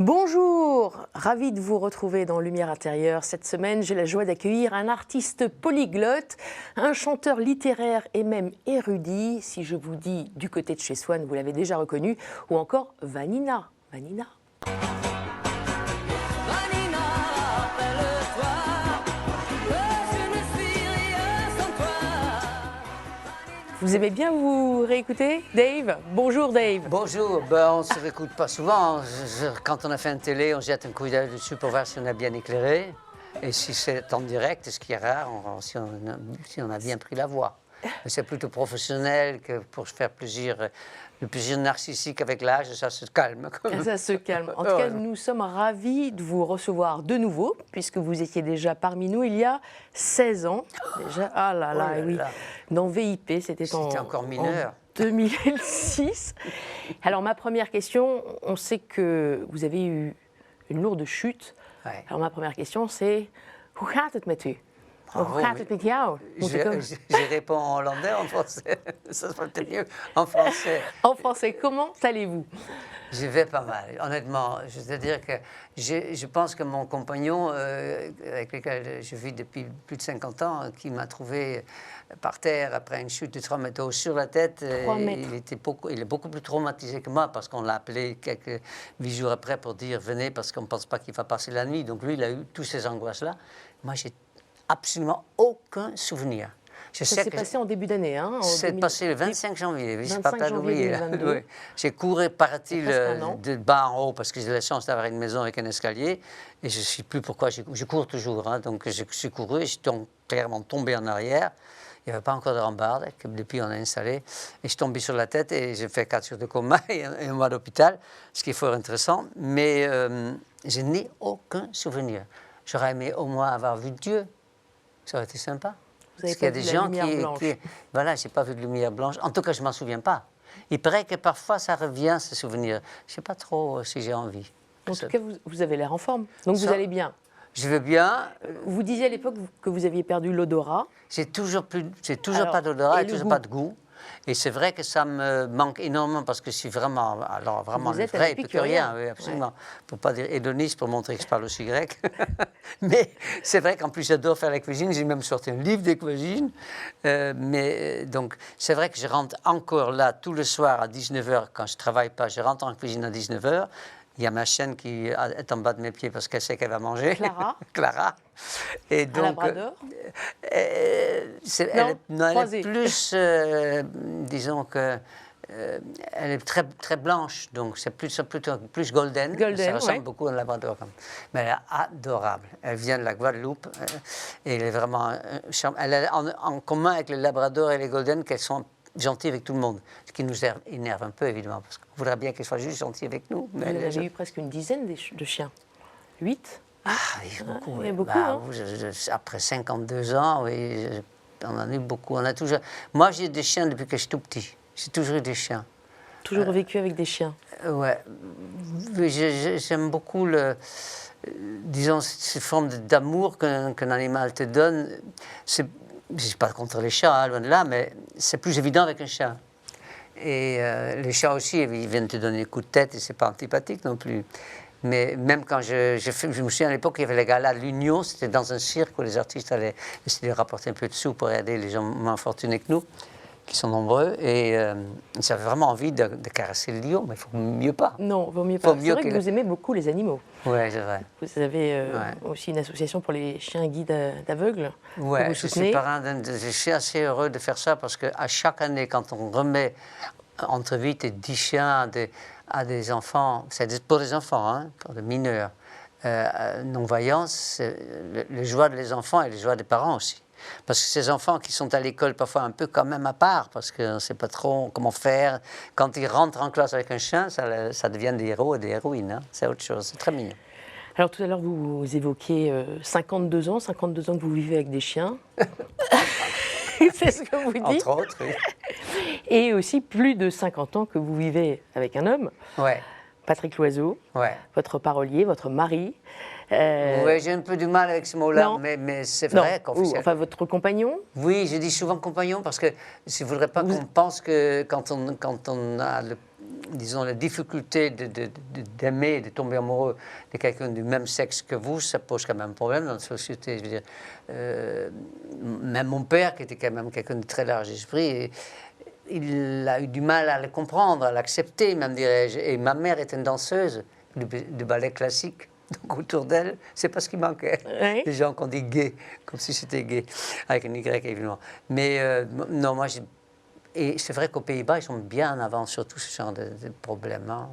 Bonjour, ravi de vous retrouver dans Lumière intérieure. Cette semaine, j'ai la joie d'accueillir un artiste polyglotte, un chanteur littéraire et même érudit. Si je vous dis du côté de chez Swann, vous l'avez déjà reconnu, ou encore Vanina. Vanina. Vous aimez bien vous réécouter, Dave? Bonjour Dave. Bonjour, on ne se réécoute pas souvent. Quand on a fait une télé, on jette un coup d'œil dessus pour voir si on a bien éclairé. Et si c'est en direct, ce qui est rare, si on a bien pris la voix. Mais c'est plutôt professionnel que pour se faire plaisir. Le plaisir narcissique avec l'âge, ça se calme. Ça se calme. En tout cas, nous sommes ravis de vous recevoir de nouveau, puisque vous étiez déjà parmi nous il y a 16 ans. Déjà, ah là là, oui. Dans VIP, c'était encore mineur. En 2006. Alors, ma première question, on sait que vous avez eu une lourde chute. Ouais. Alors, ma première question, c'est hoe gaat het met u? Hoe gaat het met jou? Je réponds en hollandais, en français. Ça serait peut-être mieux en français. En français, comment allez-vous? Je vais pas mal, honnêtement. C'est-à-dire que je pense que mon compagnon, avec lequel je vis depuis plus de 50 ans, qui m'a trouvé par terre après une chute de 3 mètres haut sur la tête, il est beaucoup plus traumatisé que moi parce qu'on l'a appelé quelques 8 jours après pour dire « venez » parce qu'on ne pense pas qu'il va passer la nuit. Donc lui, il a eu toutes ces angoisses-là. Moi, j'ai absolument aucun souvenir. Ça s'est passé en début d'année, hein? C'est passé le 25 janvier, oui, c'est pas à l'oublier. Oui. J'ai couru, paraît-il, de bas en haut parce que j'ai la chance d'avoir une maison avec un escalier et je ne sais plus pourquoi, je cours toujours, hein, donc je suis couru et je suis clairement tombé en arrière. Il n'y avait pas encore de rambarde que depuis on a installé et je suis tombé sur la tête et j'ai fait 4 jours de coma et un mois d'hôpital, ce qui est fort intéressant, mais je n'ai aucun souvenir. J'aurais aimé au moins avoir vu Dieu, ça aurait été sympa. Parce qu'il y a des gens qui... Voilà, je n'ai pas vu de lumière blanche. En tout cas, je ne m'en souviens pas. Il paraît que parfois, ça revient, ce souvenir. Je ne sais pas trop si j'ai envie. En tout cas, vous avez l'air en forme. Donc, vous allez bien. Je vais bien. Vous disiez à l'époque que vous aviez perdu l'odorat. J'ai toujours pas d'odorat et toujours pas de goût. Et c'est vrai que ça me manque énormément parce que je suis vraiment le vrai épicurien, oui, absolument. Ouais. Pour ne pas dire hédoniste, pour montrer que je parle aussi grec. Mais c'est vrai qu'en plus j'adore faire la cuisine, j'ai même sorti un livre de cuisine. Donc c'est vrai que je rentre encore là tous les soirs à 19h quand je ne travaille pas, je rentre en cuisine à 19h. Il y a ma chienne qui est en bas de mes pieds parce qu'elle sait qu'elle va manger. Clara. Clara. Et donc, un labrador. Elle est plus, disons que, elle est très, très blanche, donc c'est plutôt plus golden. Ça ressemble beaucoup à un labrador. Mais elle est adorable. Elle vient de la Guadeloupe et elle est vraiment elle a en commun avec les labradors et les golden qu'elles sont gentilles avec tout le monde, ce qui nous énerve un peu évidemment, parce qu'on voudrait bien qu'elles soient juste gentilles avec nous. Mais vous avez eu presque une dizaine de chiens. 8? Ah oui, beaucoup. Il y a beaucoup, hein? Après 52 ans, oui, on en a eu beaucoup. Moi, j'ai des chiens depuis que je suis tout petit. J'ai toujours eu des chiens. Toujours vécu avec des chiens? Ouais. J'aime beaucoup disons, cette forme d'amour qu'un animal te donne. Je ne suis pas contre les chats, loin de là, mais c'est plus évident avec un chat. Et les chats aussi, ils viennent te donner des coups de tête et c'est pas antipathique non plus. Mais même quand je me souviens à l'époque, il y avait les galas de l'Union, c'était dans un cirque où les artistes allaient essayer de rapporter un peu de sous pour aider les gens moins fortunés que nous, qui sont nombreux. Et j'avais vraiment envie de caresser le lion, mais il ne faut mieux pas. Non, il vaut mieux pas. C'est vrai que vous aimez beaucoup les animaux. Oui, c'est vrai. Vous avez aussi une association pour les chiens guides d'aveugles. Oui, je suis parrain je suis assez heureux de faire ça parce qu'à chaque année, quand on remet entre 8 et 10 chiens à des enfants, c'est pour des enfants, hein, pour des mineurs non-voyants, c'est la joie des enfants et la joie des parents aussi. Parce que ces enfants qui sont à l'école parfois un peu quand même à part, parce qu'on ne sait pas trop comment faire, quand ils rentrent en classe avec un chien, ça devient des héros et des héroïnes. Hein. C'est autre chose, c'est très mignon. Alors tout à l'heure, vous évoquiez 52 ans que vous vivez avec des chiens. C'est ce que vous dites. Entre autres, oui. Et aussi plus de 50 ans que vous vivez avec un homme. Ouais. Patrick Loiseau, votre parolier, votre mari. Oui, j'ai un peu du mal avec ce mot-là, mais c'est vrai. Enfin, votre compagnon? Oui, je dis souvent compagnon parce que je ne voudrais pas qu'on pense que quand on a disons, la difficulté d'aimer, de tomber amoureux de quelqu'un du même sexe que vous, ça pose quand même un problème dans la société. Je veux dire, même mon père, qui était quand même quelqu'un de très large esprit, il a eu du mal à le comprendre, à l'accepter, même dirais-je. Et ma mère est une danseuse de ballet classique. Donc autour d'elle, c'est pas ce qui manquait. Oui. Les gens qui ont dit gay, comme si c'était gay, avec un Y évidemment. Mais non, moi, et c'est vrai qu'aux Pays-Bas, ils sont bien en avance sur tout ce genre de problèmes. Hein,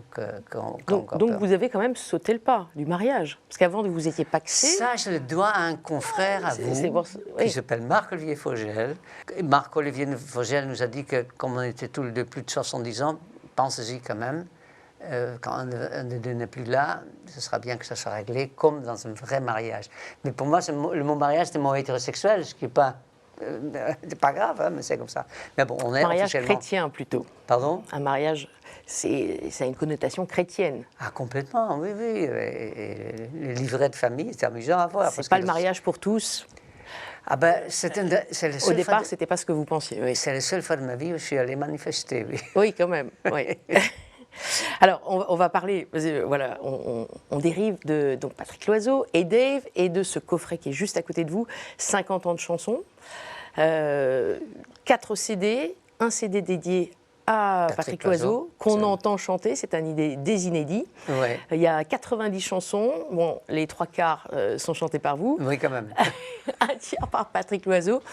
donc vous avez quand même sauté le pas du mariage, parce qu'avant vous étiez paxé. Ça, je le dois à un confrère à vous, qui s'appelle Marc-Olivier Fogel. Marc-Olivier Fogel nous a dit que, comme on était tous les deux plus de 70 ans, pensez-y quand même. Quand un des deux n'est plus là, ce sera bien que ça soit réglé comme dans un vrai mariage. Mais pour moi, le mot mariage, c'est le mot hétérosexuel, ce qui n'est pas, pas grave, hein, mais c'est comme ça. Mais bon, on est mariage officiellement... chrétien plutôt. Pardon? Un mariage, ça a une connotation chrétienne. Ah, complètement, oui, oui. Et le livret de famille, c'est amusant à voir. C'est pas le mariage pour tous. Ah ben, Au départ, c'était pas ce que vous pensiez. Oui. C'est la seule fois de ma vie où je suis allé manifester, oui. Oui, quand même. Oui. Alors, on va parler, voilà, on dérive de donc Patrick Loiseau et Dave et de ce coffret qui est juste à côté de vous, 50 ans de chansons, 4 CD, un CD dédié à Patrick Loiseau, qu'on entend chanter, c'est des inédits. Ouais. Il y a 90 chansons, bon, les 3/4 sont chantées par vous. Oui, quand même. Un tiers par Patrick Loiseau.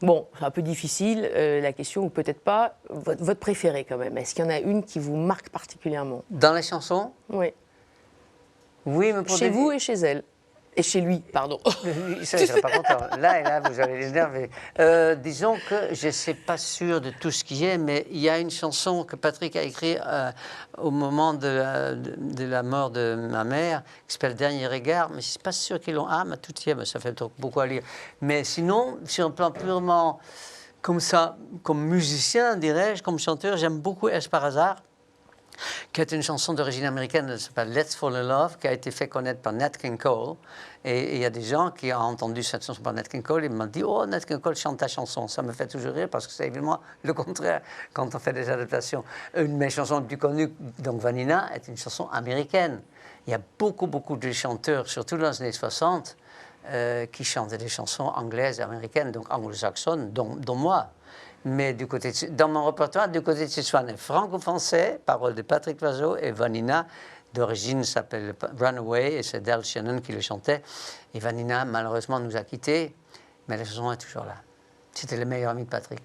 Bon, c'est un peu difficile la question, ou peut-être pas. Votre préférée quand même, est-ce qu'il y en a une qui vous marque particulièrement? Dans les chansons? Oui. Oui, mais pour chez vous et chez elle. Et chez lui, pardon. Ça, je ne serais pas content. Là et là, vous allez l'énerver. Disons que je ne suis pas sûr de tout ce qui est, mais il y a une chanson que Patrick a écrite au moment de la mort de ma mère, qui s'appelle Dernier regard, mais je ne suis pas sûr qu'ils l'ont. Ah, ma tout y est, mais ça fait beaucoup à lire. Mais sinon, sur un plan purement comme ça, comme musicien, dirais-je, comme chanteur, j'aime beaucoup Est-ce par hasard, qui est une chanson d'origine américaine, qui s'appelle Let's Fall in Love, qui a été fait connaître par Nat King Cole. Et il y a des gens qui ont entendu cette chanson par Nat King Cole et m'ont dit « Oh, Nat King Cole chante ta chanson ». Ça me fait toujours rire parce que c'est évidemment le contraire quand on fait des adaptations. Une de mes chansons les plus connues, donc Vanina, est une chanson américaine. Il y a beaucoup de chanteurs, surtout dans les années 60, qui chantaient des chansons anglaises et américaines, donc anglo-saxonnes, dont moi. Mais dans mon répertoire, du côté de Tchétchouane, franco-français, paroles de Patrick Loiseau, et Vanina, d'origine, s'appelle Runaway, et c'est Del Shannon qui le chantait. Et Vanina, malheureusement, nous a quittés, mais la chanson est toujours là. C'était le meilleur ami de Patrick.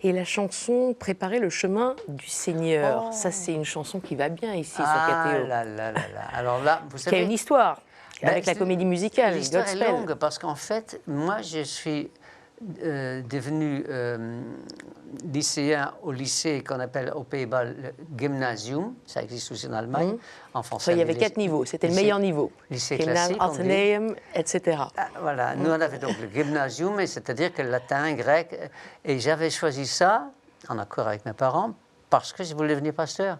Et la chanson Préparer le chemin du Seigneur, ça c'est une chanson qui va bien ici sur KTO. Ah là là là là. Alors là, vous savez... Qui a une histoire, avec la comédie musicale. L'histoire est longue, parce qu'en fait, moi, je suis... devenu lycéen au lycée qu'on appelle aux Pays-Bas le Gymnasium, ça existe aussi en Allemagne, en français. Il y avait 4 niveaux, c'était le meilleur niveau. Lycée Gymnasium, classique, Athenaeum, etc. Ah, voilà, nous on avait donc le Gymnasium, c'est-à-dire que le latin, grec, et j'avais choisi ça, en accord avec mes parents, parce que je voulais devenir pasteur.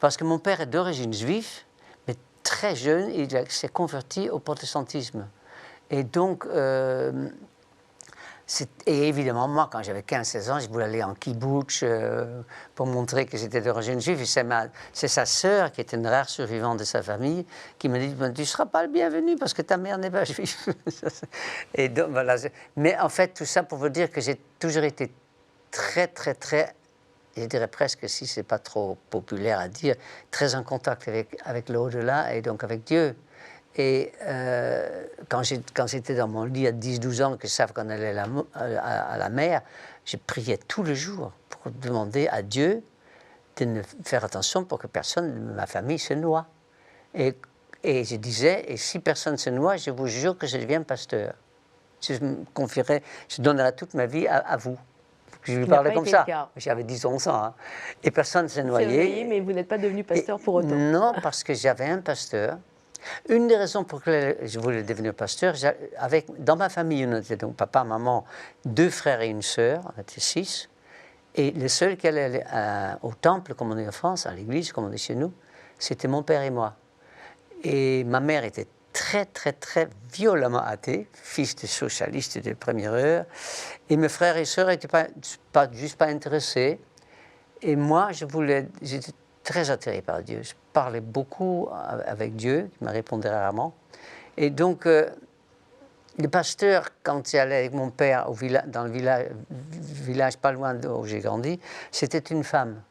Parce que mon père est d'origine juive, mais très jeune, il s'est converti au protestantisme. Et donc... Et évidemment, moi, quand j'avais 15-16 ans, je voulais aller en kibbutz pour montrer que j'étais d'origine juive. C'est sa sœur, qui était une rare survivante de sa famille, qui m'a dit « Tu ne seras pas le bienvenu parce que ta mère n'est pas juive. » Et donc, voilà. Mais en fait, tout ça pour vous dire que j'ai toujours été très, je dirais presque, si ce n'est pas trop populaire à dire, très en contact avec l'au-delà et donc avec Dieu. Et quand j'étais dans mon lit à 10-12 ans, que je savais qu'on allait à la mer, je priais tous les jours pour demander à Dieu de ne faire attention pour que personne de ma famille se noie. Et je disais, et si personne se noie, je vous jure que je deviens pasteur. Je me confierai, je donnerai toute ma vie à vous. Je lui parlais comme ça. J'avais 10-11 ans. Hein. Et personne ne s'est noyé. Mais vous n'êtes pas devenu pasteur pour autant. Non, parce que j'avais un pasteur. Une des raisons pour lesquelles je voulais devenir pasteur, dans ma famille, on était donc papa, maman, 2 frères et une sœur, on était 6. Et le seul qui allait au temple, comme on dit en France, à l'église, comme on dit chez nous, c'était mon père et moi. Et ma mère était très violemment athée, fils de socialiste de première heure. Et mes frères et sœurs n'étaient pas intéressés. Et moi, j'étais très attiré par Dieu. Je parlais beaucoup avec Dieu, qui me répondait rarement. Et donc, le pasteur, quand il allait avec mon père dans le village pas loin d'où j'ai grandi, c'était une femme.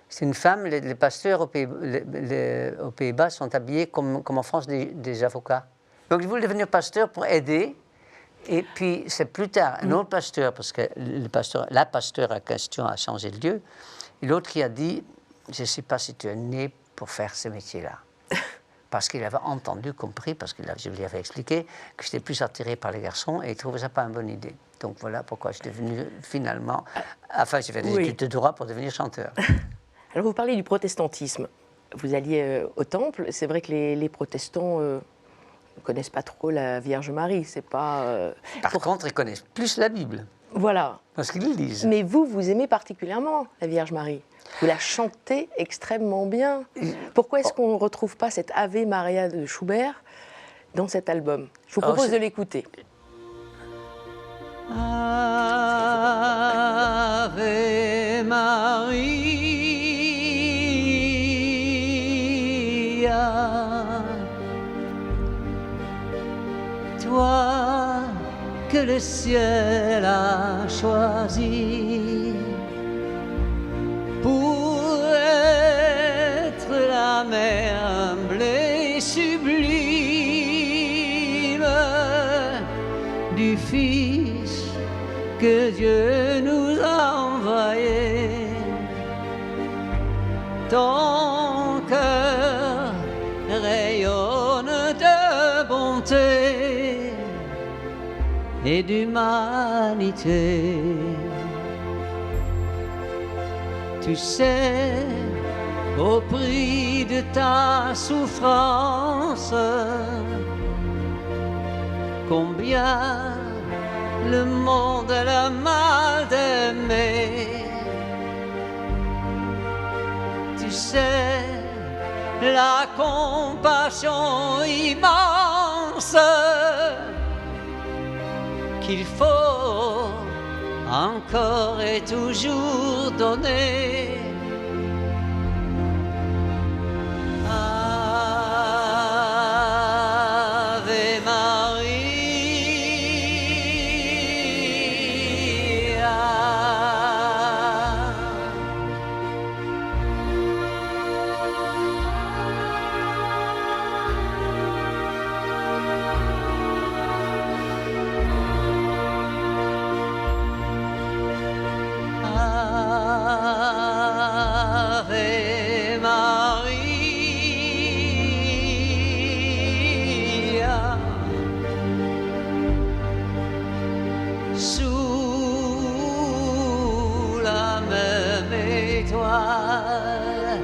C'est une femme. Les pasteurs aux Pays-Bas sont habillés comme en France des avocats. Donc, je voulais devenir pasteur pour aider. Et puis, c'est plus tard, un autre pasteur, parce que la pasteur en question a changé de lieu, et l'autre qui a dit, je ne sais pas si tu es né pour faire ce métier-là. Parce qu'il avait compris, parce que je lui avais expliqué que j'étais plus attiré par les garçons et il ne trouvait ça pas une bonne idée. Donc voilà pourquoi je suis devenu finalement... Enfin, j'ai fait des études de droit pour devenir chanteur. Alors vous parlez du protestantisme. Vous alliez au temple. C'est vrai que les protestants ne connaissent pas trop la Vierge Marie. C'est pas... Par contre, ils connaissent plus la Bible. Voilà. Parce qu'ils lisent. Mais vous aimez particulièrement la Vierge Marie. Vous la chantez extrêmement bien. Pourquoi est-ce qu'on ne retrouve pas cette Ave Maria de Schubert dans cet album? Je vous propose de l'écouter. Ave Maria, toi que le ciel a choisi pour être la mère humble et sublime du Fils que Dieu nous a envoyé. Ton cœur rayonne de bonté et d'humanité. Tu sais, au prix de ta souffrance, combien le monde a le mal d'aimer. Tu sais, la compassion immense qu'il faut encore et toujours donner. Ave Maria. Ave Maria, sous la même étoile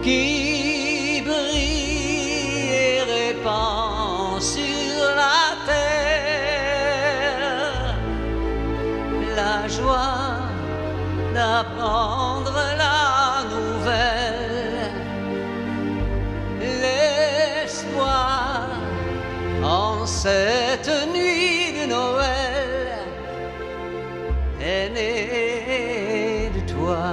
qui brille et répand sur la terre la joie d'apprendre la nouvelle, l'espoir en cette nuit de Noël est né de toi.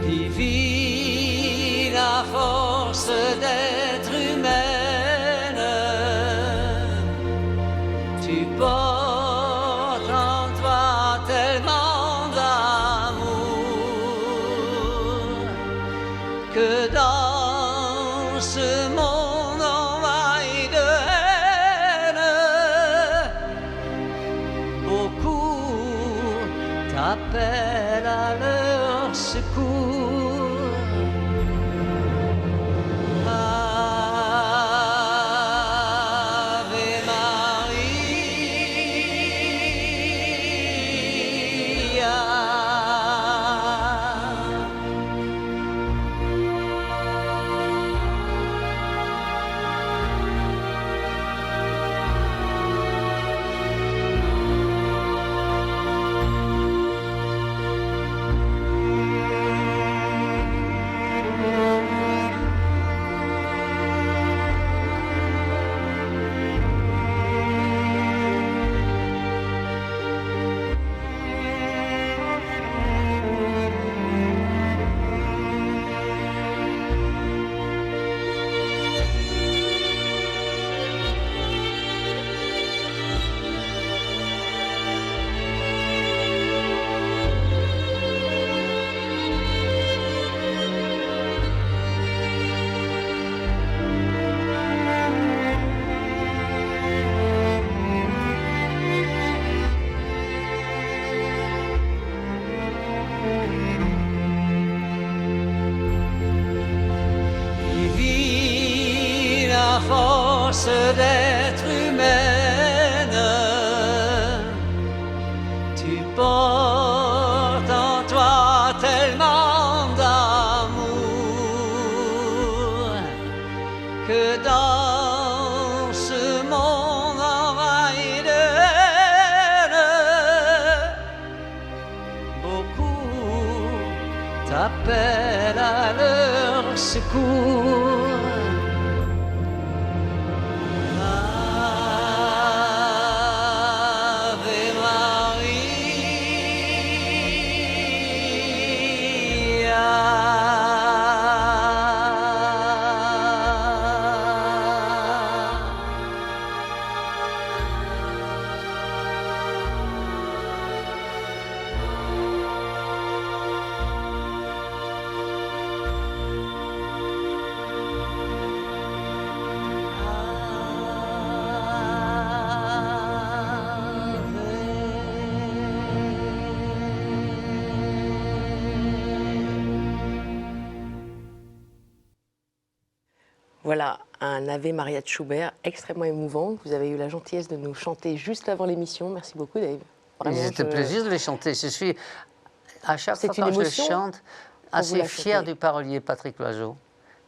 Divine la force d'être humaine, tu portes en toi tellement d'amour que dans ce monde envahi de haine, beaucoup t'appellent à leur secours. Ave Maria. force d'être humaine. Tu portes en toi tellement d'amour que dans ce monde envahi de haine, beaucoup t'appellent à leur secours. Voilà, un Ave Maria de Schubert extrêmement émouvant. Vous avez eu la gentillesse de nous chanter juste avant l'émission. Merci beaucoup, Dave. C'était un plaisir de les chanter. Je suis, à chaque fois quand je le chante, assez fier du parolier Patrick Loiseau.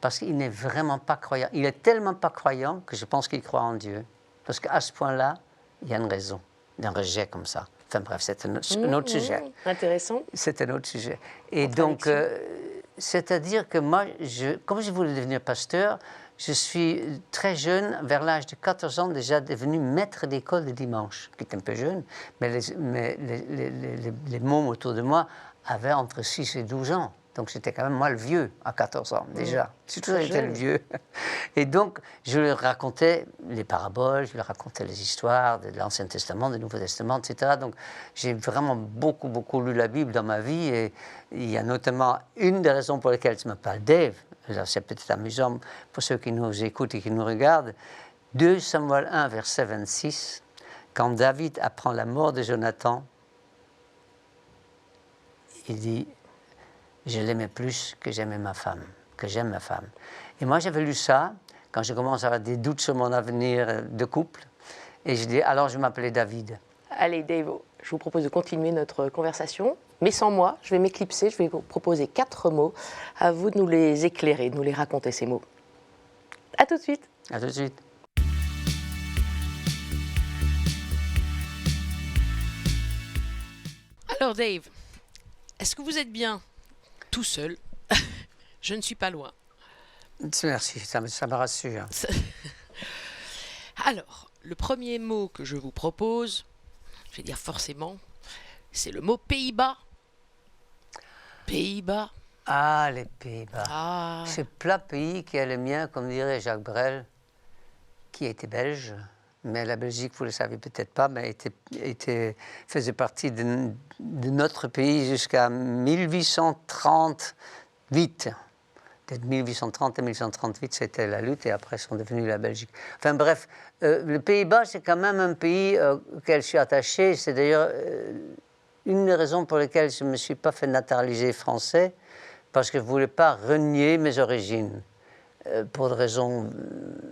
Parce qu'il n'est vraiment pas croyant. Il est tellement pas croyant que je pense qu'il croit en Dieu. Parce qu'à ce point-là, il y a une raison d'un rejet comme ça. Enfin bref, c'est un autre sujet. Intéressant. C'est un autre sujet. Et donc, c'est-à-dire que moi, comme je voulais devenir pasteur, je suis très jeune, vers l'âge de 14 ans, déjà devenu maître d'école de dimanche, qui est un peu jeune, mais les mômes autour de moi avaient entre 6 et 12 ans. Donc j'étais quand même moi le vieux à 14 ans déjà. J'ai toujours été le vieux. Et donc je leur racontais les paraboles, je leur racontais les histoires de l'Ancien Testament, du Nouveau Testament, etc. Donc j'ai vraiment beaucoup lu la Bible dans ma vie. Et il y a notamment une des raisons pour lesquelles je m'appelle Dave. C'est peut-être amusant pour ceux qui nous écoutent et qui nous regardent. 2 Samuel 1, verset 26, quand David apprend la mort de Jonathan, il dit « Je l'aimais plus que j'aimais ma femme, que j'aime ma femme ». Et moi, j'avais lu ça quand je commence à avoir des doutes sur mon avenir de couple. Et je dis « Alors, je m'appelais David ». Allez, Dave, je vous propose de continuer notre conversation. Mais sans moi, je vais m'éclipser, je vais vous proposer 4 mots. À vous de nous les éclairer, de nous les raconter, ces mots. À tout de suite. À tout de suite. Alors Dave, est-ce que vous êtes bien tout seul? Je ne suis pas loin. Merci, ça me rassure. Alors, le premier mot que je vous propose, je vais dire forcément, c'est le mot Pays-Bas. Pays-Bas. Ah, les Pays-Bas. Ah. Ce plat pays qui est le mien, comme dirait Jacques Brel, qui était belge. Mais la Belgique, vous ne le savez peut-être pas, mais faisait partie de notre pays jusqu'à 1838. De 1830 à 1838, c'était la lutte, et après, ils sont devenus la Belgique. Enfin bref, le Pays-Bas, c'est quand même un pays auquel je suis attaché. C'est d'ailleurs une des raisons pour lesquelles je ne me suis pas fait naturaliser français, parce que je ne voulais pas renier mes origines. Pour des raisons,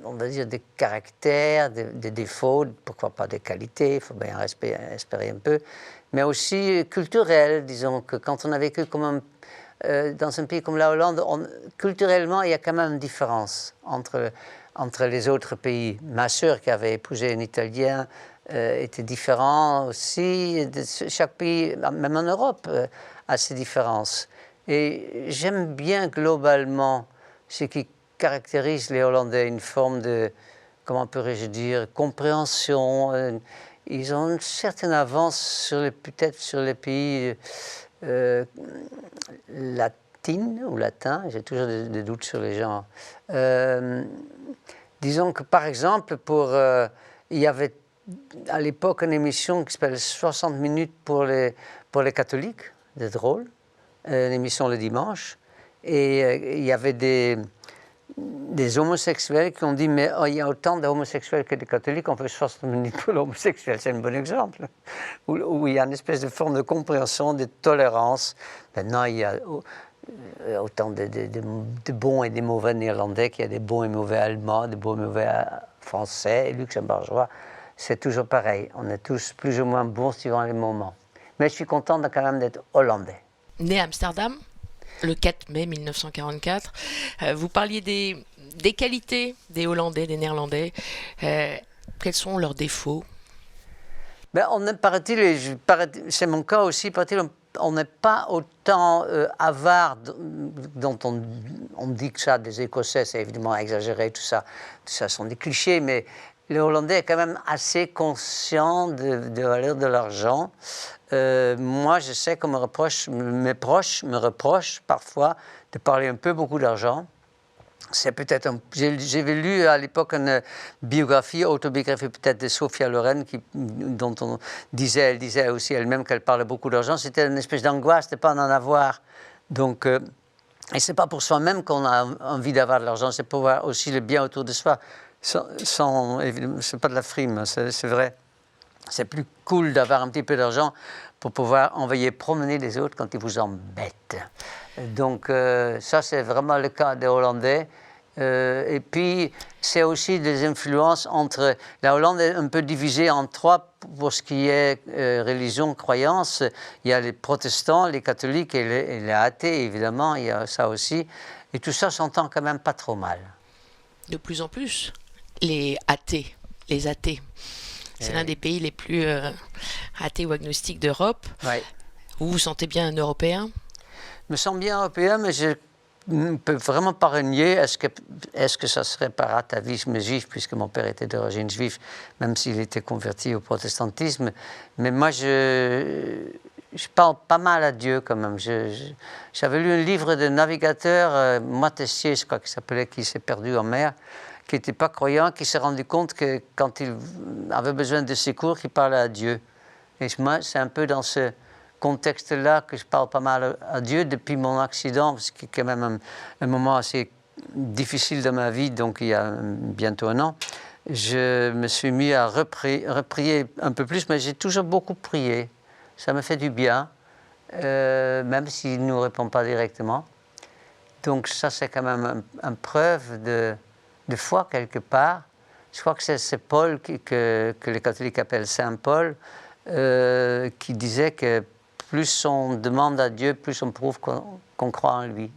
on va dire, des caractères, des défauts, pourquoi pas des qualités, il faut bien espérer un peu, mais aussi culturels, disons, que quand on a vécu dans un pays comme la Hollande, culturellement, il y a quand même une différence entre les autres pays. Ma sœur, qui avait épousé un Italien, était différent aussi. Chaque pays, même en Europe, a ses différences. Et j'aime bien globalement ce qui caractérise les Hollandais, une forme de, comment pourrais-je dire, compréhension. Ils ont une certaine avance peut-être sur les pays latins, j'ai toujours des doutes sur les gens. Disons que par exemple, il y avait à l'époque une émission qui s'appelle 60 minutes pour les catholiques, c'est drôle, une émission le dimanche, et il y avait des homosexuels qui ont dit « mais il y a autant d'homosexuels que de catholiques, on fait 60 minutes pour l'homosexuel ». C'est un bon exemple, où il y a une espèce de forme de compréhension, de tolérance. Maintenant, il y a autant de bons et des mauvais néerlandais qu'il y a des bons et mauvais allemands, des bons et mauvais français et luxembourgeois. C'est toujours pareil. On est tous plus ou moins bons suivant les moments. Mais je suis content quand même d'être hollandais. Né à Amsterdam, le 4 mai 1944, vous parliez des qualités des Hollandais, des Néerlandais. Quels sont leurs défauts? Ben, c'est mon cas aussi, paraît-il, on n'est pas autant avare dont on dit que ça des Écossais, c'est évidemment exagéré, tout ça sont des clichés, mais le Hollandais est quand même assez conscient de la valeur de l'argent. Moi, je sais qu'on mes proches me reprochent parfois de parler un peu beaucoup d'argent. C'est peut-être j'avais lu à l'époque une autobiographie peut-être de Sophia Loren, dont elle disait aussi elle-même qu'elle parlait beaucoup d'argent. C'était une espèce d'angoisse de ne pas en avoir. Donc, et c'est pas pour soi-même qu'on a envie d'avoir de l'argent, c'est pour voir aussi le bien autour de soi. C'est pas de la frime, c'est vrai. C'est plus cool d'avoir un petit peu d'argent pour pouvoir envoyer promener les autres quand ils vous embêtent. Donc ça, c'est vraiment le cas des Hollandais. Et puis, c'est aussi des influences entre... La Hollande est un peu divisée en trois pour ce qui est religion, croyance. Il y a les protestants, les catholiques et les athées, évidemment. Il y a ça aussi. Et tout ça s'entend quand même pas trop mal. De plus en plus, les athées. C'est l'un des pays les plus athées ou agnostiques d'Europe. Ouais. Vous vous sentez bien un Européen? Je me sens bien européen, mais je ne peux vraiment pas renier. Est-ce que ça serait par atavisme juif, puisque mon père était d'origine juive, même s'il était converti au protestantisme. Mais moi, je parle pas mal à Dieu quand même. J'avais lu un livre de navigateur, Moitessier, je crois qu'il s'appelait, qui s'est perdu en mer, qui n'était pas croyant, qui s'est rendu compte que quand il avait besoin de secours, il parlait à Dieu. Et moi, c'est un peu dans ce contexte-là que je parle pas mal à Dieu depuis mon accident, parce que c'est quand même un moment assez difficile de ma vie, donc il y a bientôt un an. Je me suis mis à reprier un peu plus, mais j'ai toujours beaucoup prié. Ça me fait du bien, même s'il ne nous répond pas directement. Donc ça, c'est quand même une preuve de foi quelque part. Je crois que c'est Paul que les catholiques appellent Saint Paul, qui disait que plus on demande à Dieu, plus on prouve qu'on croit en lui.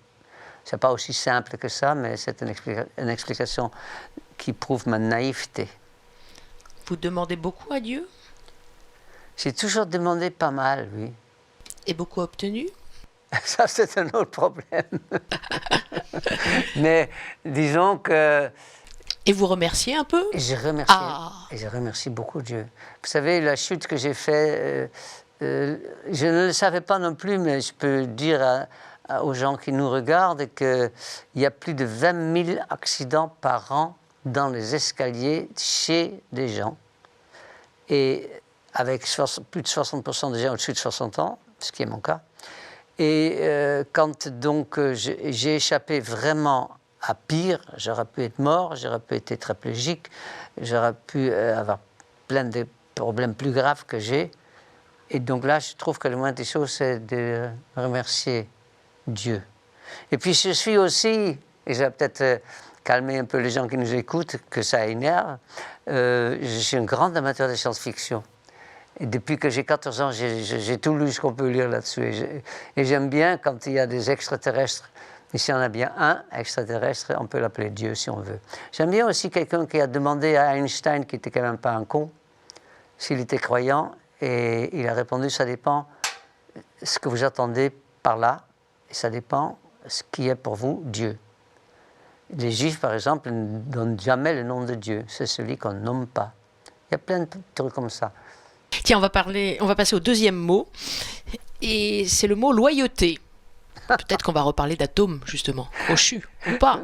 Ce n'est pas aussi simple que ça, mais c'est une explication qui prouve ma naïveté. Vous demandez beaucoup à Dieu? J'ai toujours demandé pas mal, oui. Et beaucoup obtenu? Ça, c'est un autre problème. Mais disons que... Et vous remerciez un peu? Et je remercie beaucoup Dieu. Vous savez, la chute que j'ai faite, je ne le savais pas non plus, mais je peux dire aux gens qui nous regardent qu'il y a plus de 20 000 accidents par an dans les escaliers chez des gens. Et avec plus de 60% des gens au-dessus de 60 ans, ce qui est mon cas. Et quand donc j'ai échappé vraiment à pire, j'aurais pu être mort, j'aurais pu être tétraplégique, j'aurais pu avoir plein de problèmes plus graves que j'ai. Et donc là, je trouve que le moindre des choses, c'est de remercier Dieu. Et puis je suis aussi, et je vais peut-être calmer un peu les gens qui nous écoutent, que ça énerve, je suis un grand amateur de science-fiction. Et depuis que j'ai 14 ans, j'ai tout lu ce qu'on peut lire là-dessus. Et j'aime bien quand il y a des extraterrestres. Et s'il y en a bien un extraterrestre, on peut l'appeler Dieu si on veut. J'aime bien aussi quelqu'un qui a demandé à Einstein, qui n'était quand même pas un con, s'il était croyant. Et il a répondu, ça dépend ce que vous attendez par là, et ça dépend ce qui est pour vous Dieu. Les Juifs, par exemple, ne donnent jamais le nom de Dieu. C'est celui qu'on ne nomme pas. Il y a plein de trucs comme ça. Tiens, on va passer au deuxième mot, et c'est le mot loyauté. Peut-être qu'on va reparler d'atomes, justement, au CHU, ou pas.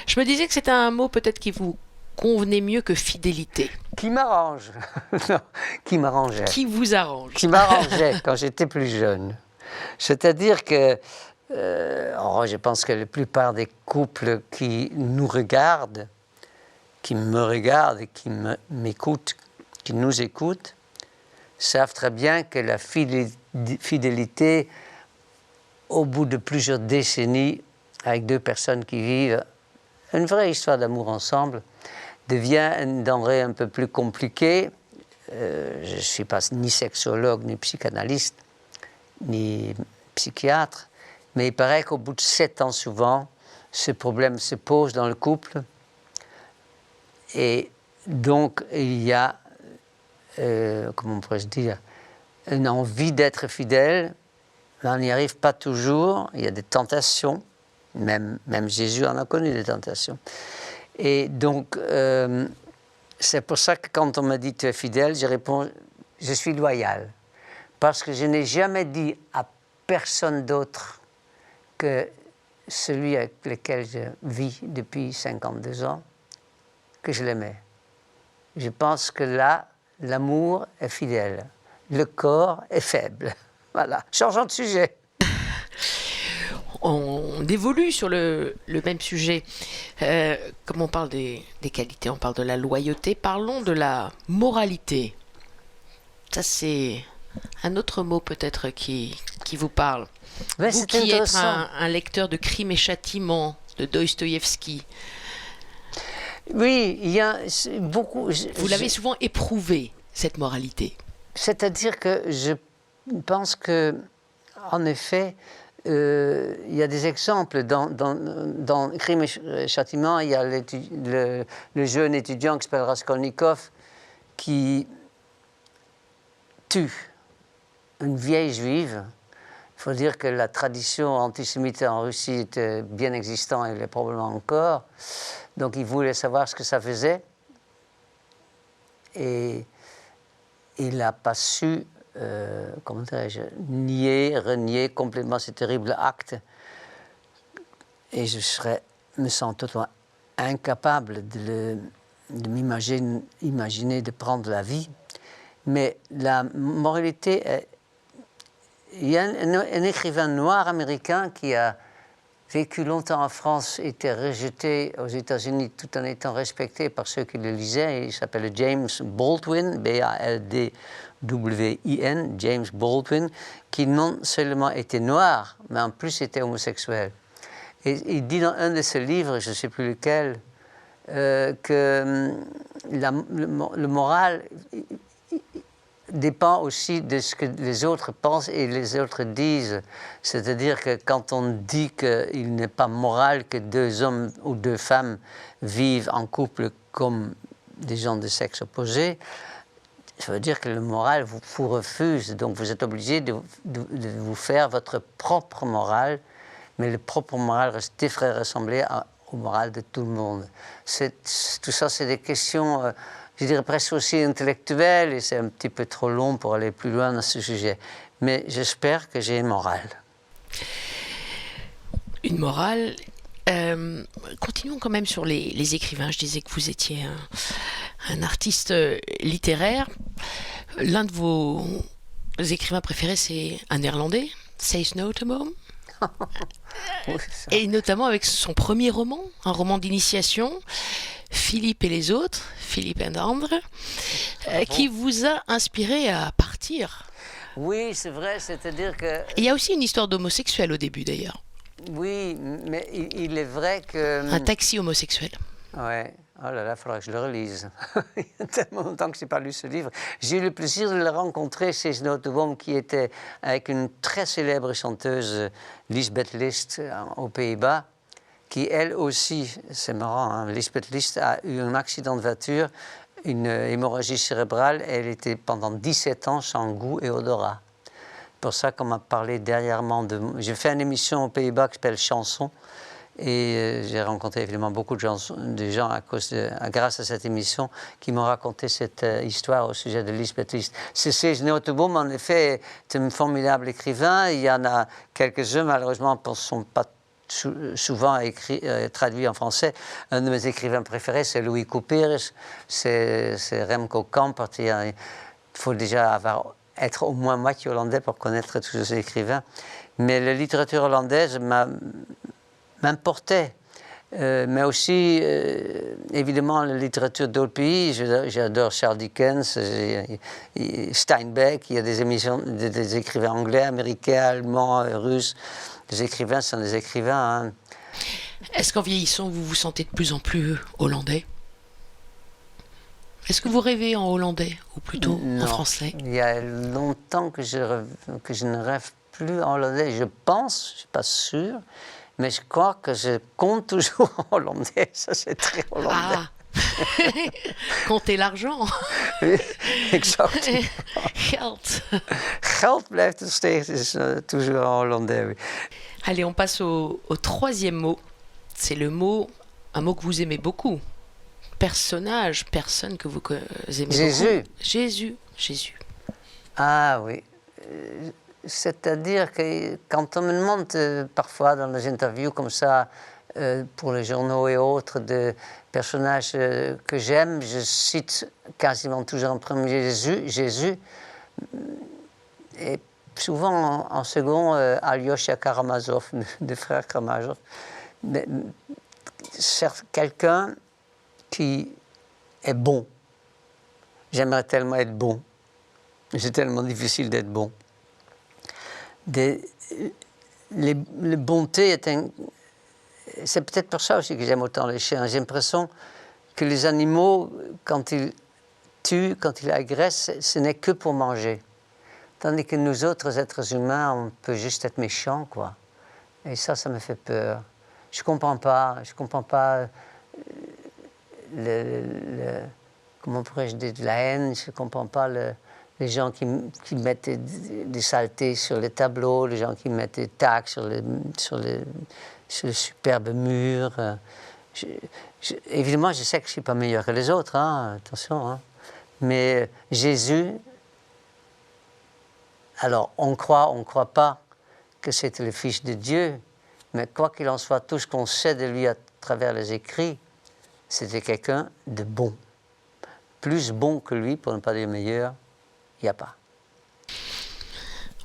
Je me disais que c'était un mot peut-être qui vous convenait mieux que fidélité. Qui m'arrange. Non, qui m'arrangeait. Qui vous arrange. Qui m'arrangeait quand j'étais plus jeune. C'est-à-dire que, je pense que la plupart des couples qui nous regardent, qui me regardent et qui m'écoutent, qui nous écoutent, savent très bien que la fidélité au bout de plusieurs décennies, avec deux personnes qui vivent une vraie histoire d'amour ensemble, devient une denrée un peu plus compliquée. Je ne suis pas ni sexologue, ni psychanalyste, ni psychiatre, mais il paraît qu'au bout de 7 ans souvent, ce problème se pose dans le couple. Et donc, il y a, comment pourrais-je dire, une envie d'être fidèle, mais on n'y arrive pas toujours. Il y a des tentations, même Jésus en a connu des tentations. Et donc, c'est pour ça que quand on me dit tu es fidèle, je réponds je suis loyal. Parce que je n'ai jamais dit à personne d'autre que celui avec lequel je vis depuis 52 ans, que je l'aimais. Je pense que là, l'amour est fidèle. Le corps est faible. Voilà. Changeons de sujet. On évolue sur le même sujet. Comme on parle des qualités, on parle de la loyauté, parlons de la moralité. Ça, c'est un autre mot peut-être qui vous parle. Ouais, vous qui êtes un lecteur de Crime et Châtiment de Dostoïevski. Oui, il y a beaucoup... Vous l'avez souvent éprouvé, cette moralité. C'est-à-dire que je pense que, en effet, il y a des exemples. Dans Crime et Châtiment, il y a le jeune étudiant qui s'appelle Raskolnikov qui tue une vieille juive. Il faut dire que la tradition antisémite en Russie était bien existante et elle est probablement encore. Donc il voulait savoir ce que ça faisait. Et il n'a pas su, comment dirais-je, renier complètement ce terrible acte. Et je me sens totalement incapable de m'imaginer de prendre la vie. Mais la moralité est... Il y a un écrivain noir américain qui a vécu longtemps en France, était rejeté aux États-Unis tout en étant respecté par ceux qui le lisaient. Il s'appelle James Baldwin, B-A-L-D-W-I-N, James Baldwin, qui non seulement était noir, mais en plus était homosexuel. Et il dit dans un de ses livres, je ne sais plus lequel, que le moral dépend aussi de ce que les autres pensent et les autres disent. C'est-à-dire que quand on dit qu'il n'est pas moral que 2 hommes ou 2 femmes vivent en couple comme des gens de sexe opposé, ça veut dire que le moral vous refuse. Donc vous êtes obligé de vous faire votre propre morale, mais le propre moral devrait ressembler au moral de tout le monde. Tout ça, c'est des questions... je dirais presque aussi intellectuel, et c'est un petit peu trop long pour aller plus loin dans ce sujet. Mais j'espère que j'ai une morale. Une morale. Continuons quand même sur les écrivains. Je disais que vous étiez un artiste littéraire. L'un de vos écrivains préférés, c'est un Néerlandais, Cees Notenboom. Oui, et notamment avec son premier roman, un roman d'initiation, Philippe et les autres, Philippe et Andre, qui vous a inspiré à partir. Oui, c'est vrai, c'est-à-dire que... Il y a aussi une histoire d'homosexuel au début d'ailleurs. Oui, mais il est vrai que... Un taxi homosexuel. Ouais. Oh là là, il faudra que je le relise. Il y a tellement longtemps que je n'ai pas lu ce livre. J'ai eu le plaisir de le rencontrer, Cees Notenboom, qui était avec une très célèbre chanteuse, Lisbeth List, aux Pays-Bas, qui elle aussi, c'est marrant, hein, Lisbeth List a eu un accident de voiture, une hémorragie cérébrale, et elle était pendant 17 ans sans goût et odorat. C'est pour ça qu'on m'a parlé dernièrement de... J'ai fait une émission aux Pays-Bas qui s'appelle Chanson, et j'ai rencontré évidemment beaucoup de gens grâce à cette émission qui m'ont raconté cette histoire au sujet de Lisbeth List. Cees Notenboom, en effet, est un formidable écrivain. Il y en a quelques-uns, malheureusement, ne sont pas souvent traduits en français. Un de mes écrivains préférés, c'est Louis Couperus, c'est Remco Kampert. Il faut déjà être au moins moitié hollandais pour connaître tous ces écrivains. Mais la littérature hollandaise m'importait. Mais aussi, évidemment, la littérature d'autres pays. J'adore Charles Dickens, Steinbeck. Il y a des écrivains anglais, américains, allemands, russes. les écrivains sont des écrivains. Hein. Est-ce qu'en vieillissant, vous vous sentez de plus en plus hollandais? Est-ce que vous rêvez en hollandais ou plutôt Non. en français? Il y a longtemps que je ne rêve plus en hollandais. Je pense, je ne suis pas sûr, mais je crois que je compte toujours en hollandais. Ça, c'est très hollandais. Ah comptez l'argent. Oui, exactement. Geld. Geld blijft nog steeds toujours en hollandais, oui. Allez, on passe au troisième mot. C'est un mot que vous aimez beaucoup. Personnage, personne que vous aimez Jésus. beaucoup. Jésus. Ah oui. C'est-à-dire que quand on me demande parfois dans les interviews comme ça, pour les journaux et autres, de personnages que j'aime, je cite quasiment toujours en premier Jésus. Et souvent en second, Alyosha Karamazov, des frères Karamazov. Mais, quelqu'un qui est bon. J'aimerais tellement être bon. C'est tellement difficile d'être bon. Les bontés est c'est peut-être pour ça aussi que j'aime autant les chiens. J'ai l'impression que les animaux, quand ils tuent, quand ils agressent, ce n'est que pour manger. Tandis que nous autres êtres humains, on peut juste être méchants, quoi. Et ça me fait peur. Je comprends pas comment pourrais-je dire, de la haine. Je comprends pas les gens qui mettent des saletés sur les tableaux, les gens qui mettent des tags sur les superbes murs. Évidemment, je sais que je ne suis pas meilleur que les autres, hein, attention. Hein. Mais Jésus, alors on croit pas que c'était le Fils de Dieu, mais quoi qu'il en soit, tout ce qu'on sait de lui à travers les écrits, c'était quelqu'un de bon. Plus bon que lui, pour ne pas dire meilleur, il n'y a pas.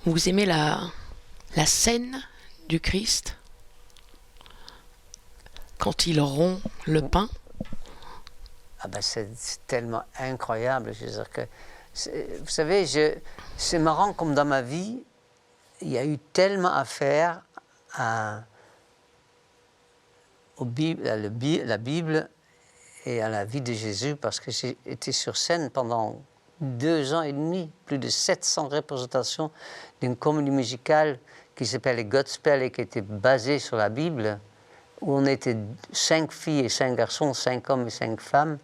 Vous aimez la scène du Christ quand il rompt le pain? Ah ben c'est tellement incroyable. Je veux dire que, vous savez, c'est marrant comme dans ma vie, il y a eu tellement à faire à la Bible et à la vie de Jésus, parce que j'ai été sur scène pendant 2 ans et demi, plus de 700 représentations d'une comédie musicale qui s'appelait Godspell et qui était basée sur la Bible, où on était 5 filles et 5 garçons, 5 hommes et 5 femmes.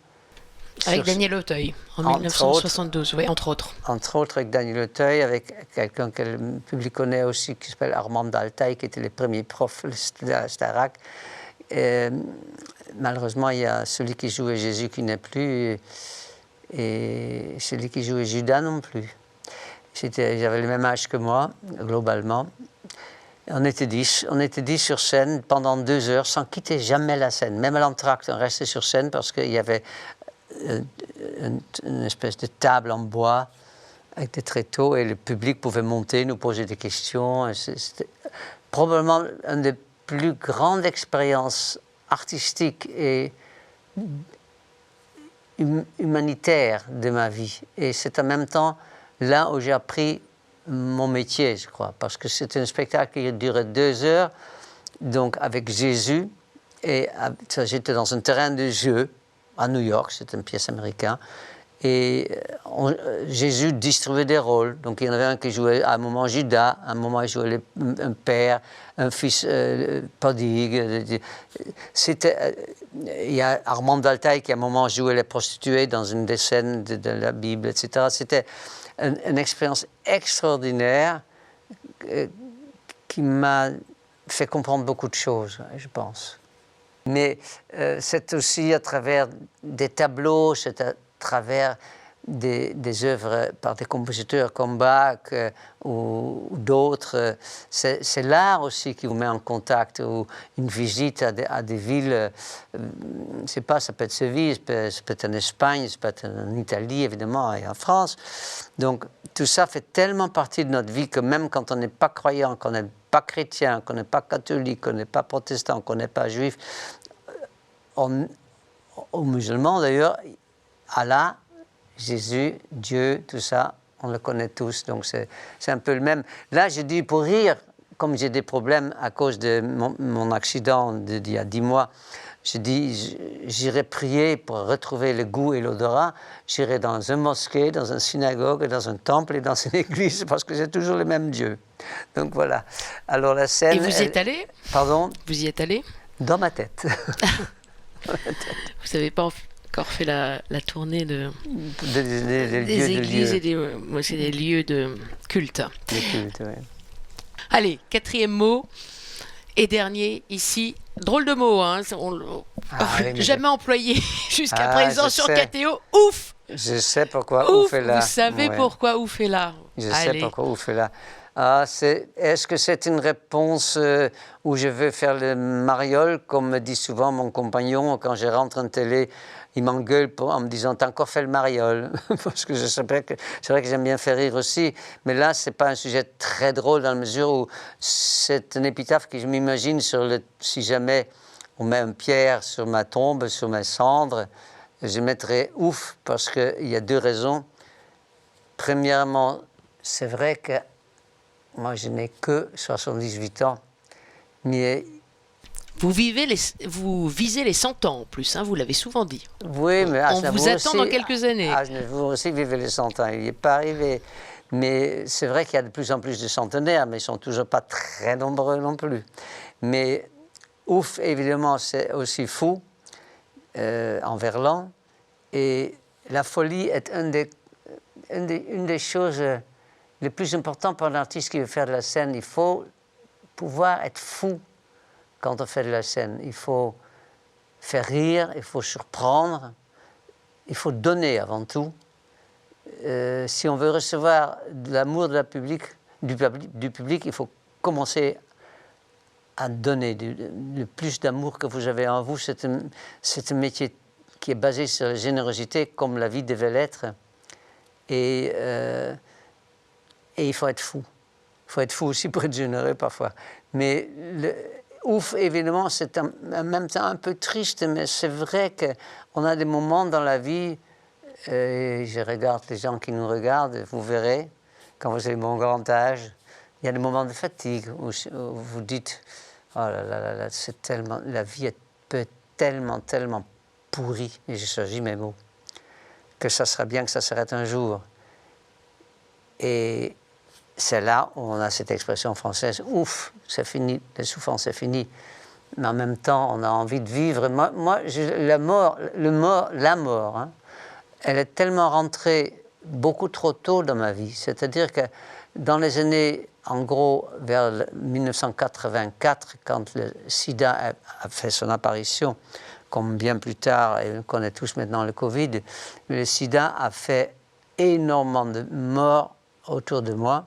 Avec Daniel Auteuil, en 1972, oui, entre autres. Entre autres avec Daniel Auteuil, avec quelqu'un que le public connaît aussi, qui s'appelle Armand Daltaï, qui était le premier prof de la Starac. Malheureusement, il y a celui qui jouait Jésus qui n'est plus, et celui qui jouait Judas non plus. J'avais le même âge que moi, globalement. On était 10 sur scène pendant 2 heures, sans quitter jamais la scène. Même à l'entracte, on restait sur scène parce qu'il y avait une espèce de table en bois avec des tréteaux et le public pouvait monter, nous poser des questions. C'était probablement une des plus grandes expériences artistiques et humanitaires de ma vie. Et c'est en même temps là où j'ai appris mon métier, je crois, parce que c'était un spectacle qui durait 2 heures, donc avec Jésus, et j'étais dans un terrain de jeu à New York, c'était une pièce américaine, et Jésus distribuait des rôles. Donc il y en avait un qui jouait à un moment Judas, à un moment il jouait un père, un fils prodigue. Il y a Armand Daltaï qui à un moment jouait les prostituées dans une des scènes de la Bible, etc. C'était une expérience extraordinaire qui m'a fait comprendre beaucoup de choses, je pense. Mais c'est aussi à travers des tableaux, c'est à travers des œuvres par des compositeurs comme Bach ou d'autres. C'est l'art aussi qui vous met en contact, ou une visite à des villes, je ne sais pas, ça peut être Séville, ça peut être en Espagne, ça peut être en Italie évidemment et en France. Donc tout ça fait tellement partie de notre vie que même quand on n'est pas croyant, qu'on n'est pas chrétien, qu'on n'est pas catholique, qu'on n'est pas protestant, qu'on n'est pas juif, aux musulmans d'ailleurs, Allah, Jésus, Dieu, tout ça, on le connaît tous, donc c'est un peu le même. Là, je dis pour rire comme j'ai des problèmes à cause de mon accident d'il y a 10 mois, je dis, j'irai prier pour retrouver le goût et l'odorat. J'irai dans une mosquée, dans une synagogue, dans un temple et dans une église, parce que c'est toujours le même Dieu. Donc voilà. Alors la scène... Et vous y êtes allé? Pardon? Vous y êtes allé? Dans ma tête. Vous n'avez pas encore fait la tournée des lieux églises de et des lieux de culte. de culte, ouais. Allez, 4e mot et dernier ici. Drôle de mot, hein, Oui, mais jamais employé jusqu'à présent je sur sais. KTO. Ouf! Je sais pourquoi Ouf! ouf est là. Vous savez Ouais. pourquoi ouf est là. Je Allez. sais pourquoi ouf est là. Ah, est-ce que c'est une réponse où je veux faire le mariole, comme me dit souvent mon compagnon quand je rentre en télé, il m'engueule en me disant t'as encore fait le mariole parce que c'est vrai que j'aime bien faire rire aussi, mais là c'est pas un sujet très drôle dans la mesure où c'est une épitaphe que je m'imagine si jamais on met une pierre sur ma tombe, sur mes cendres, je mettrai ouf parce qu'il y a 2 raisons. Premièrement, c'est vrai que moi, je n'ai que 78 ans, mais... Vous visez les 100 ans en plus, hein, vous l'avez souvent dit. Oui, mais on vous attend dans quelques années. Vous aussi vivez les 100 ans, il n'est pas arrivé. Mais c'est vrai qu'il y a de plus en plus de centenaires, mais ils ne sont toujours pas très nombreux non plus. Mais ouf, évidemment, c'est aussi fou, en verlan. Et la folie est une des choses... Le plus important pour un artiste qui veut faire de la scène, il faut pouvoir être fou quand on fait de la scène. Il faut faire rire, il faut surprendre, il faut donner avant tout. Si on veut recevoir de l'amour du public, il faut commencer à donner le plus d'amour que vous avez en vous. C'est un métier qui est basé sur la générosité, comme la vie devait l'être. Et il faut être fou. Il faut être fou aussi pour être généreux parfois. Mais ouf, évidemment, c'est en même temps un peu triste, mais c'est vrai qu'on a des moments dans la vie, je regarde les gens qui nous regardent, vous verrez, quand vous avez mon grand âge, il y a des moments de fatigue où vous dites, oh là là là, c'est tellement, la vie peut être tellement pourrie, et je choisis mes mots, que ça serait bien que ça s'arrête un jour. Et c'est là où on a cette expression française, ouf, c'est fini, la souffrance c'est fini. Mais en même temps, on a envie de vivre. Moi la mort, hein, elle est tellement rentrée beaucoup trop tôt dans ma vie. C'est-à-dire que dans les années, en gros, vers 1984, quand le sida a fait son apparition, comme bien plus tard, et on connaît tous maintenant le Covid, le sida a fait énormément de morts autour de moi.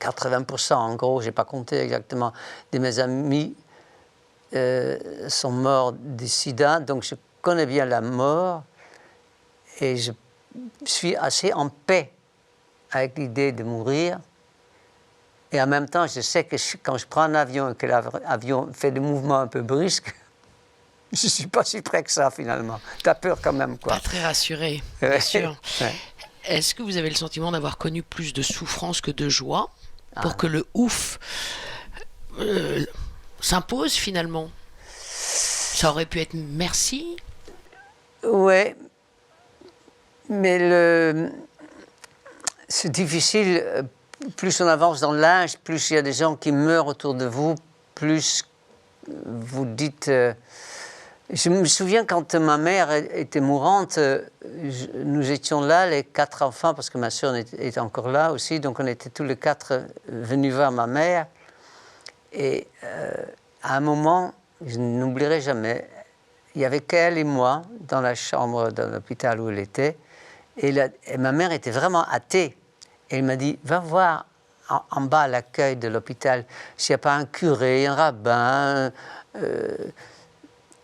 80% en gros, je n'ai pas compté exactement, de mes amis sont morts du sida, donc je connais bien la mort et je suis assez en paix avec l'idée de mourir. Et en même temps, je sais que quand je prends un avion et que l'avion fait des mouvements un peu brusques, je ne suis pas si près que ça finalement. Tu as peur quand même, quoi. Pas très rassuré, bien sûr. Ouais. Est-ce que vous avez le sentiment d'avoir connu plus de souffrance que de joie pour que le ouf s'impose finalement? Ça aurait pu être merci. Oui, mais c'est difficile. Plus on avance dans l'âge, plus il y a des gens qui meurent autour de vous, plus vous dites... Je me souviens quand ma mère était mourante, nous étions là, les 4 enfants, parce que ma soeur était encore là aussi, donc on était tous les 4 venus voir ma mère. Et à un moment, je n'oublierai jamais, il y avait qu'elle et moi dans la chambre de l'hôpital où elle était, et ma mère était vraiment athée. Et elle m'a dit, va voir en bas à l'accueil de l'hôpital s'il n'y a pas un curé, un rabbin,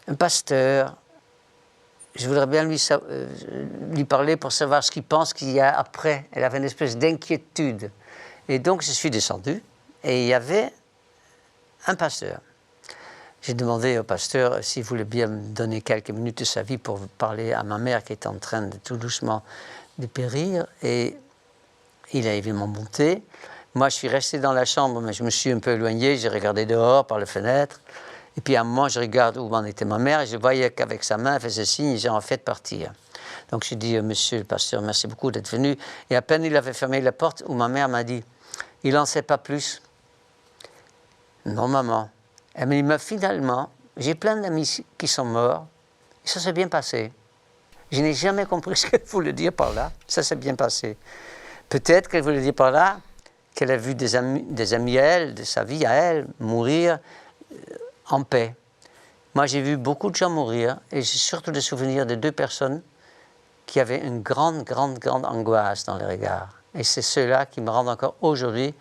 un pasteur. Je voudrais bien lui parler pour savoir ce qu'il pense qu'il y a après. Elle avait une espèce d'inquiétude. Et donc, je suis descendu et il y avait un pasteur. J'ai demandé au pasteur s'il voulait bien me donner quelques minutes de sa vie pour parler à ma mère qui était en train de tout doucement de périr. Et il a évidemment monté. Moi, je suis resté dans la chambre, mais je me suis un peu éloigné. J'ai regardé dehors par la fenêtre. Et puis, à un moment, je regarde où en était ma mère. Et je voyais qu'avec sa main, elle faisait signe, j'ai en fait partir. Donc, j'ai dit, monsieur le pasteur, merci beaucoup d'être venu. Et à peine il avait fermé la porte, où ma mère m'a dit, il n'en sait pas plus. Non, maman. Elle m'a dit, mais finalement, j'ai plein d'amis qui sont morts. Et ça s'est bien passé. Je n'ai jamais compris ce qu'elle voulait dire par là. Ça s'est bien passé. Peut-être qu'elle voulait dire par là qu'elle a vu des amis à elle, de sa vie à elle, mourir en paix. Moi, j'ai vu beaucoup de gens mourir et j'ai surtout des souvenirs de 2 personnes qui avaient une grande angoisse dans les regards. Et c'est ceux-là qui me rendent encore aujourd'hui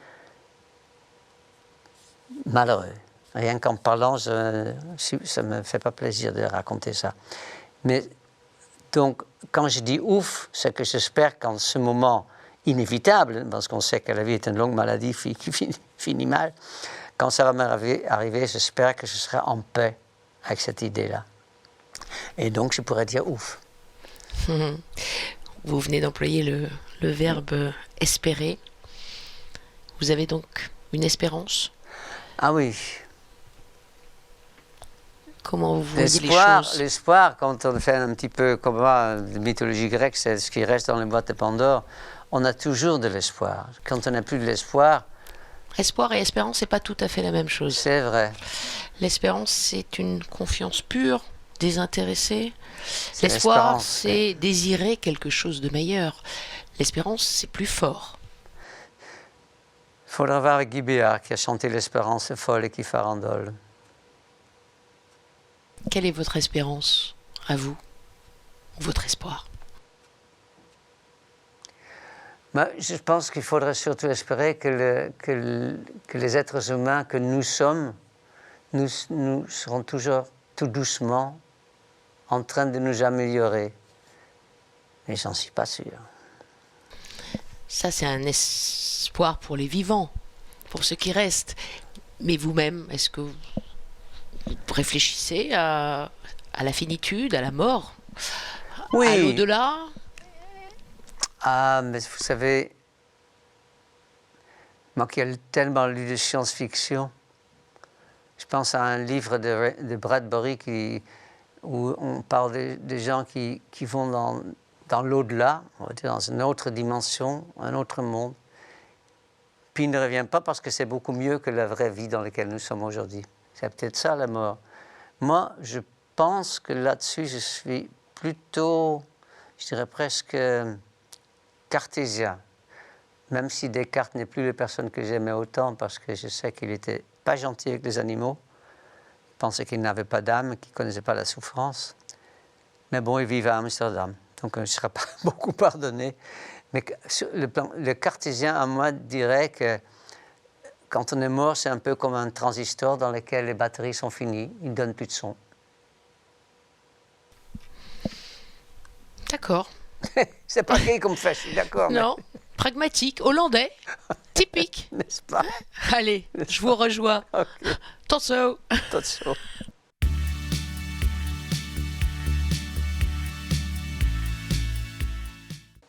malheureux. Rien qu'en parlant, ça ne me fait pas plaisir de raconter ça. Mais donc, quand je dis ouf, c'est que j'espère qu'en ce moment inévitable, parce qu'on sait que la vie est une longue maladie qui finit mal, quand ça va m'arriver, j'espère que je serai en paix avec cette idée-là. Et donc, je pourrais dire ouf. Vous venez d'employer le verbe espérer. Vous avez donc une espérance? Ah oui. Comment vous voyez les choses? L'espoir, quand on fait un petit peu comme moi, la mythologie grecque, c'est ce qui reste dans les boîtes de Pandore. On a toujours de l'espoir. Quand on n'a plus de l'espoir... Espoir et espérance, c'est pas tout à fait la même chose. C'est vrai. L'espérance, c'est une confiance pure, désintéressée. L'espoir, c'est désirer quelque chose de meilleur. L'espérance, c'est plus fort. Il faudra voir avec Guy Béard qui a chanté l'espérance est folle et qui farandole. Quelle est votre espérance, à vous, votre espoir? Je pense qu'il faudrait surtout espérer que les êtres humains que nous sommes, nous serons toujours tout doucement en train de nous améliorer. Mais j'en suis pas sûr. Ça, c'est un espoir pour les vivants, pour ceux qui restent. Mais vous-même, est-ce que vous réfléchissez à la finitude, à la mort, oui, à l'au-delà? Ah, mais vous savez, moi qui ai tellement lu de science-fiction, je pense à un livre de Bradbury où on parle des gens qui vont dans l'au-delà, on va dire dans une autre dimension, un autre monde, puis il ne revient pas parce que c'est beaucoup mieux que la vraie vie dans laquelle nous sommes aujourd'hui. C'est peut-être ça la mort. Moi, je pense que là-dessus, je suis plutôt, je dirais presque cartésien. Même si Descartes n'est plus la personne que j'aimais autant, parce que je sais qu'il n'était pas gentil avec les animaux, il pensait qu'il n'avait pas d'âme, qu'il ne connaissait pas la souffrance. Mais bon, il vivait à Amsterdam, donc je ne serai pas beaucoup pardonné. Mais sur le cartésien, à moi, dirait que quand on est mort, c'est un peu comme un transistor dans lequel les batteries sont finies, il ne donne plus de son. D'accord. C'est pas gay comme fait, je suis d'accord. Non, mais... pragmatique, hollandais, typique. N'est-ce pas? Allez, je vous rejoins. Okay. Tot zo. Tot zo.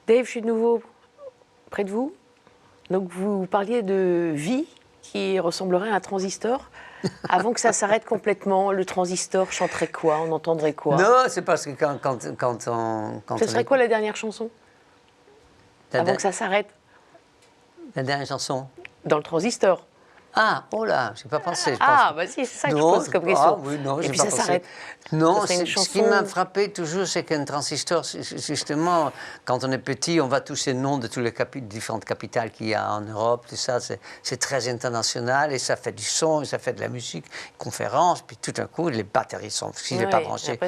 Dave, je suis de nouveau près de vous. Donc vous parliez de vie qui ressemblerait à un transistor. Avant que ça s'arrête complètement, le transistor chanterait quoi? On entendrait quoi? Non, c'est parce que quand on... Ce serait quoi la dernière chanson? Avant que ça s'arrête? La dernière chanson? Dans le transistor. Ah, oh là, j'ai pas pensé. Ah, bah si, c'est ça que je pose comme question. Ah, oui, non, et puis pas ça s'arrête. Non, ce qui m'a frappé toujours, c'est qu'un transistor, justement, quand on est petit, on va toucher le nom de toutes les différentes capitales qu'il y a en Europe, tout ça, c'est très international, et ça fait du son, et ça fait de la musique, conférences, puis tout d'un coup, les batteries sont, s'il n'est pas branché,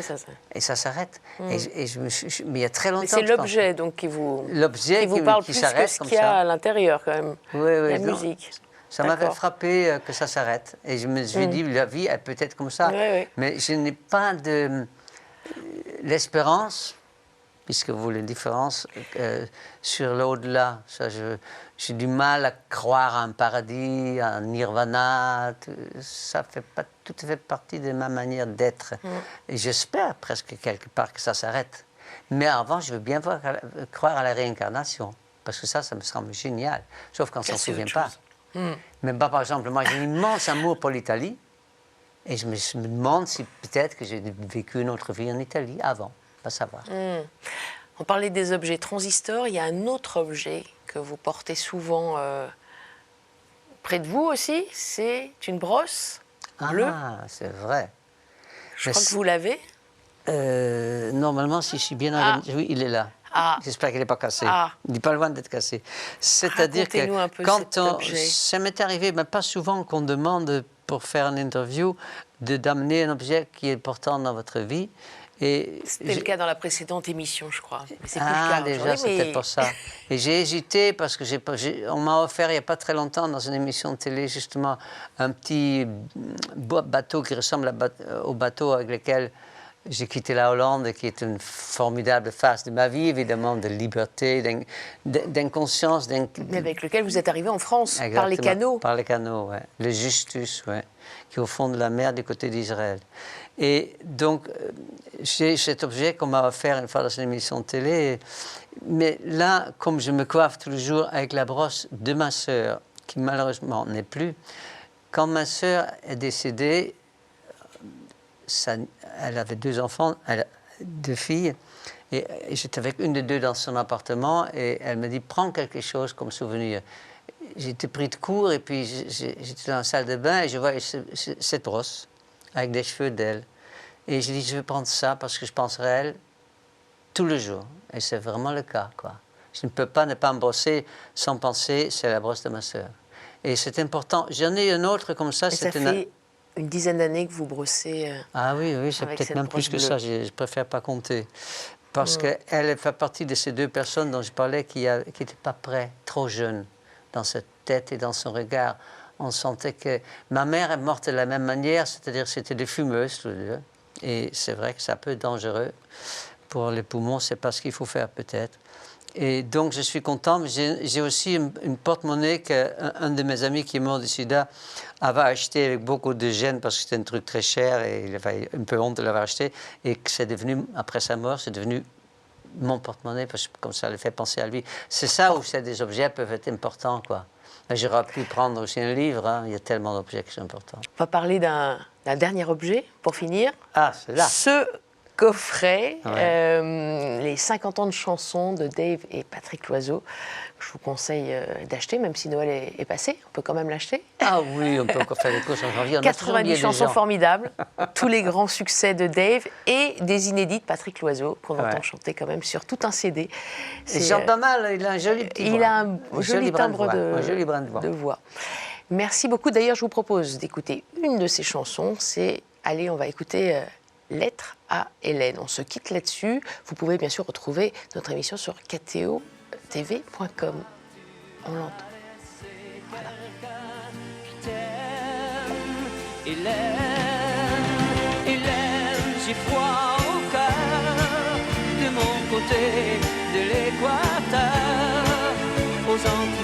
et ça s'arrête. Mais il y a très longtemps... Mais c'est l'objet, donc, qui vous parle plus que ce qu'il y a à l'intérieur, quand même, la musique. Ça m'avait frappé que ça s'arrête. Et je me suis dit, la vie est peut-être comme ça. Oui. Mais je n'ai pas de l'espérance, puisque vous voulez une différence, sur l'au-delà. J'ai du mal à croire à un paradis, à un nirvana. Ça fait pas tout à fait partie de ma manière d'être. Et j'espère presque quelque part que ça s'arrête. Mais avant, je veux bien croire à la réincarnation. Parce que ça me semble génial. Sauf qu'on ne s'en souvient pas. Mais par exemple, moi j'ai un immense amour pour l'Italie. Et je me demande si peut-être que j'ai vécu une autre vie en Italie avant. Pas savoir. On parlait des objets transistors. Il y a un autre objet que vous portez souvent près de vous aussi. C'est une brosse bleue. Ah, c'est vrai. Je crois que vous l'avez. Normalement, si je suis bien organisé, oui, il est là. Ah. J'espère qu'il n'est pas cassé. Ah. Il n'est pas loin d'être cassé. C'est-à-dire Racontez-nous un peu que cet objet. ça m'est arrivé, mais pas souvent qu'on demande pour faire une interview d'amener un objet qui est important dans votre vie. C'était le cas dans la précédente émission, je crois. Mais c'est plus Ah, le cas déjà, aujourd'hui, c'était mais- pour ça. Et j'ai hésité parce que on m'a offert il n'y a pas très longtemps dans une émission de télé, justement, un petit bateau qui ressemble au bateau avec lequel j'ai quitté la Hollande, qui est une formidable phase de ma vie, évidemment, de liberté, d'inconscience. Mais avec lequel vous êtes arrivé en France, par les Exactement, canaux. Par les canaux, oui. Le Justus, oui, qui est au fond de la mer du côté d'Israël. Et donc, j'ai cet objet qu'on m'a offert une fois dans une émission de télé. Mais là, comme je me coiffe tous les jours avec la brosse de ma sœur, qui malheureusement n'est plus, quand ma sœur est décédée, elle avait 2 enfants, 2 filles, et j'étais avec une des 2 dans son appartement, et elle me dit, prends quelque chose comme souvenir. J'étais pris de court, et puis j'étais dans la salle de bain, et je vois cette brosse, avec des cheveux d'elle. Et je dis, je vais prendre ça, parce que je penserai à elle tous les jours. Et c'est vraiment le cas, quoi. Je ne peux pas ne pas me brosser sans penser, c'est la brosse de ma sœur. Et c'est important. J'en ai une autre comme ça. Et ça fait une dizaine d'années que vous brossez. Ah oui, c'est avec peut-être cette même plus que brosse ça. Je préfère pas compter. Parce qu'elle fait partie de ces 2 personnes dont je parlais qui n'étaient pas prêts, trop jeunes, dans sa tête et dans son regard. On sentait que ma mère est morte de la même manière, c'est-à-dire c'était des fumeuses, tous les 2. Et c'est vrai que c'est un peu dangereux pour les poumons, c'est pas ce qu'il faut faire peut-être. Et donc je suis content, mais j'ai aussi une porte-monnaie qu'un de mes amis qui est mort du sida avait acheté avec beaucoup de gêne parce que c'était un truc très cher et il avait un peu honte de l'avoir acheté. Et que c'est devenu, après sa mort, c'est devenu mon porte-monnaie parce que comme ça le fait penser à lui. C'est ça où des objets peuvent être importants, quoi. Mais j'aurais pu prendre aussi un livre, hein. Il y a tellement d'objets qui sont importants. On va parler d'un dernier objet, pour finir. Ah, c'est là. Ce coffret, les 50 ans de chansons de Dave et Patrick Loiseau, que je vous conseille d'acheter, même si Noël est passé. On peut quand même l'acheter. Ah oui, on peut encore faire des courses en janvier. 90 chansons formidables, tous les grands succès de Dave et des inédits de Patrick Loiseau, qu'on entend chanter quand même sur tout un CD. Il chante pas mal, il a un joli petit Il voix. a un joli timbre un joli brin de voix. de voix. Merci beaucoup. D'ailleurs, je vous propose d'écouter une de ses chansons. Allez, on va écouter Lettre à Hélène. On se quitte là-dessus. Vous pouvez bien sûr retrouver notre émission sur ktotv.com. On l'entend. Voilà. Hélène, j'ai froid au cœur, de mon côté de l'équateur, aux Antilles.